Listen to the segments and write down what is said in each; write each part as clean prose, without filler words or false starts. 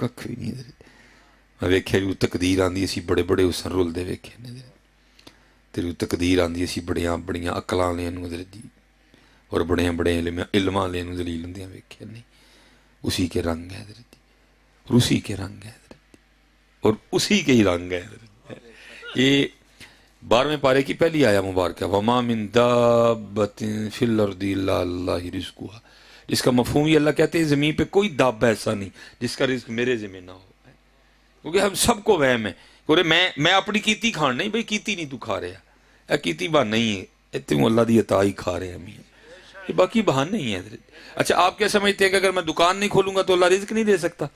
कख भी नहीं मैं वेख्या जी तकदीर आंदी असी बड़े बड़े हुसन रुलदे वेखे ने तेरी तकदीर आंदी असी बड़ियां बड़ियां अकलां वालियां नूं हज़रत जी और बड़े बड़े इल्मां वालियां नूं दलील हुंदियां वेखे नहीं उसी के रंग है हज़रत जी और उसी के रंग है हज़रत जी और उसी के ही रंग है हज़रत जी। ये 12वें पारे की पहली आया मुबारक है वमा मिन दाब्बतिन फिल अर्दि इल्ला अल्लाहि रिज़्कुहा जिसका मफ़हूम ये अल्लाह कहते हैं ज़मीन पे कोई दाब्बा ऐसा नहीं जिसका रिज़्क मेरे ज़िम्मे ना हो क्योंकि हम सबको वहम है कि मैं अपनी कीती खान नहीं भाई कीती नहीं तू खा रहा है कीती बहाना नहीं है इतने अल्लाह की अता ही खा रहे हैं मियाँ ये बाकी बहाने ही है। अच्छा आप क्या समझते हैं कि अगर मैं दुकान नहीं खोलूंगा तो अल्लाह रिज़्क नहीं दे सकता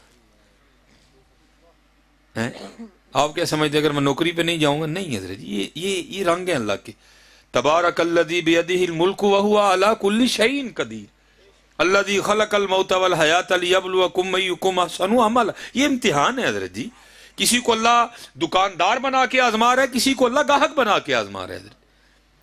है? आप क्या समझते हैं अगर मैं नौकरी पे नहीं जाऊंगा नहीं है ये रंग है अल्लाह के तबारकल्लज़ी बियदिहिल मुल्कु व हुवा अला कुल्लि शैइन कदीर अल्लज़ी खलक़ल मौत वल हयात लियब्लुवकुम अय्युकुम अहसनु अमला ये इम्तिहान है हज़रत जी किसी को अल्लाह दुकानदार बना के आजमा रहा है किसी को अल्लाह गाहक बना के आजमा रहा है हज़रत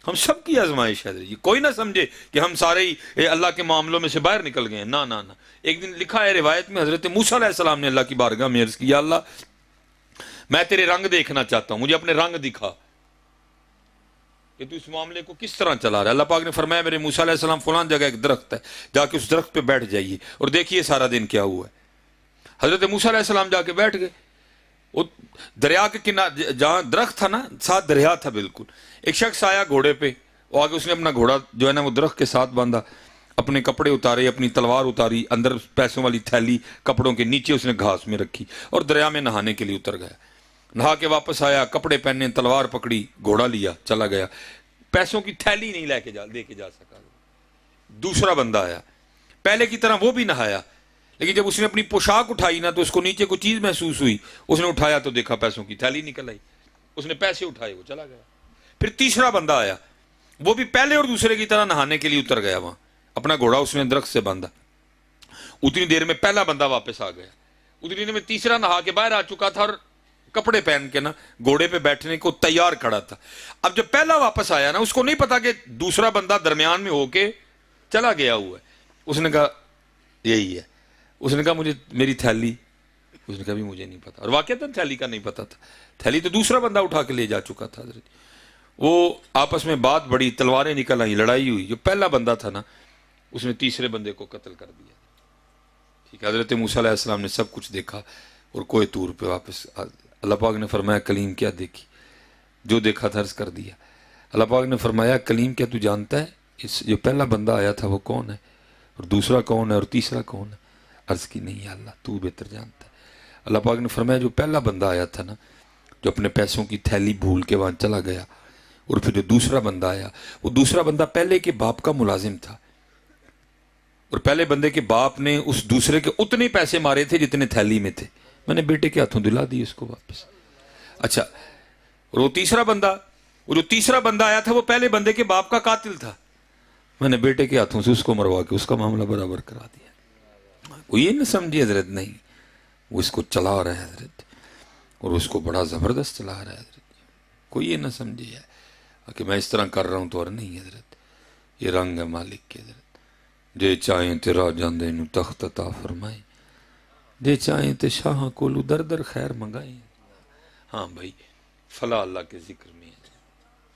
हम सब की आजमाइश है हज़रत जी कोई ना समझे कि हम सारे ही अल्लाह के मामलों में से बाहर निकल गए ना ना ना एक दिन लिखा है रिवायत में हज़रत मूसा अलैहिस्सलाम ने अल्लाह की बारगाह में अर्ज़ किया अल्लाह मैं तेरे रंग देखना चाहता हूँ मुझे अपने रंग दिखा कि तू इस मामले को किस तरह चला रहा है। अल्लाह पाक ने फरमाया मेरे मूसा अलैहिस्सलाम फलां जगह एक दरख्त है जाके उस दरख्त पे बैठ जाइए और देखिए सारा दिन क्या हुआ है। हजरत मूसा अलैहिस्सलाम जाके बैठ गए वो दरिया के किनारे जहाँ दरख्त था ना साथ दरिया था बिल्कुल एक शख्स आया घोड़े पे वो आगे उसने अपना घोड़ा जो है ना वो दरख्त के साथ बांधा अपने कपड़े उतारे अपनी तलवार उतारी अंदर पैसों वाली थैली कपड़ों के नीचे उसने घास में रखी और दरिया में नहाने के लिए उतर गया नहा के वापस आया कपड़े पहने तलवार पकड़ी घोड़ा लिया चला गया पैसों की थैली नहीं लेके जा सका। दूसरा बंदा आया पहले की तरह वो भी नहाया लेकिन जब उसने अपनी पोशाक उठाई ना तो उसको नीचे कोई चीज महसूस हुई उसने उठाया तो देखा पैसों की थैली निकल आई उसने पैसे उठाए वो चला गया। फिर तीसरा बंदा आया वो भी पहले और दूसरे की तरह नहाने के लिए उतर गया वहां अपना घोड़ा उसने दरख्त से बांधा उतनी देर में पहला बंदा वापस आ गया उतनी देर में तीसरा नहा के बाहर आ चुका था और कपड़े पहन के ना घोड़े पे बैठने को तैयार खड़ा था। अब जब पहला वापस आया ना उसको नहीं पता कि दूसरा बंदा दरमियान में होके चला गया हुआ है उसने कहा यही है उसने कहा मुझे मेरी थैली उसने कहा भी मुझे नहीं पता और वाकई थैली का नहीं पता था थैली तो दूसरा बंदा उठा के ले जा चुका था। वो आपस में बात बड़ी तलवारें निकल आई लड़ाई हुई जो पहला बंदा था ना उसने तीसरे बंदे को कत्ल कर दिया। ठीक है हजरत मूसा अलैहिस्सलाम ने सब कुछ देखा और कोई तूर पे वापस अल्लाह पाक ने फरमाया कलीम क्या देखी जो देखा था अर्ज कर दिया। अल्लाह पाक ने फरमाया कलीम क्या तू जानता है इस जो पहला बंदा आया था वो कौन है और दूसरा कौन है और तीसरा कौन है अर्ज की नहीं अल्लाह तू बेहतर जानता है। अल्लाह पाक ने फरमाया जो पहला बंदा आया था ना जो अपने पैसों की थैली भूल के वहाँ चला गया और फिर जो दूसरा बंदा आया वो दूसरा बंदा पहले के बाप का मुलाजिम था और पहले बंदे के बाप ने उस दूसरे के उतने पैसे मारे थे जितने थैली में थे मैंने बेटे के हाथों दिला दी उसको वापस। अच्छा और वो जो तीसरा बंदा आया था वो पहले बंदे के बाप का कातिल था मैंने बेटे के हाथों से उसको मरवा के उसका मामला बराबर करा दिया। वो ये न समझिए हजरत नहीं वो इसको चला रहा है हजरत और उसको बड़ा जबरदस्त चला रहा है हजरत कोई ये ना समझिए कि मैं इस तरह कर रहा हूँ तो और नहीं हजरत ये रंग है मालिक के हजरत जे चाहें ते राजां दे नूं तख्त अता फरमाए जे चाहें ते शाह कोलू दर दर खैर मंगाए। हाँ भाई फला अल्लाह के जिक्र में